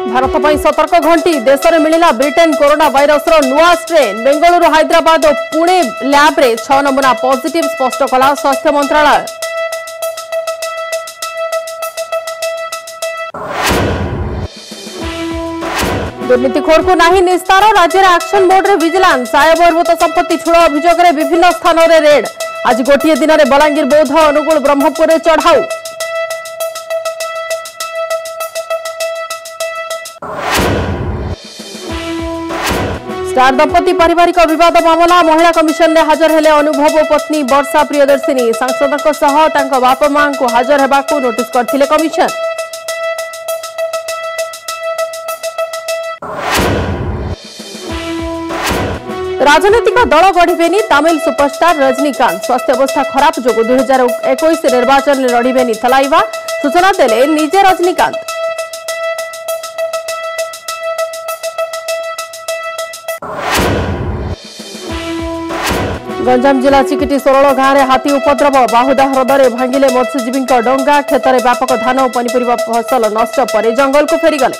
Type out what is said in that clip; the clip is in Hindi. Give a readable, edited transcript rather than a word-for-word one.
भारत पर सतर्क घंटी देश में मिला ब्रिटेन कोरोना वायरस नुआ स्ट्रेन बेंगलुरु हैदराबाद और पुणे लैब रे 6 नमूना पॉजिटिव स्पष्ट कला स्वास्थ्य मंत्रालय। दुर्नीतिखोर को नहीं निस्तार राज्य एक्शन मोड रे विजिलेंस आय बहिर्भूत संपत्ति छुड़ अभियोग में विभिन्न स्थान में रेड आज गोटे दिन में बलांगीर बौद्ध अनुगुल ब्रह्मपुर चढ़ाऊ। स्टार दंपति पारिवारिक विवाद मामला महिला कमिशन में हाजर हेले अनुभव पत्नी वर्षा प्रियदर्शिनी सांसदों सह तांको बापा मां को हाजर हेबाकू नोटिस करथिले कमिशन। राजनीतिक दल गढ़िबेनी तमिल सुपरस्टार रजनीकांत स्वास्थ्य अवस्था खराब जोगु 2021 निर्वाचन में लड़िबेनी थलाइवा सूचना देले निजे रजनीकांत। गंजाम जिला चिकिटी सोरल गांव में हाथी उपद्रव बाहुदा ह्रदे भांगिले मत्स्यजीवी डंगा क्षेत्र में व्यापक धान और पनीपरिया फसल नष्ट पर जंगल को फेरीगले।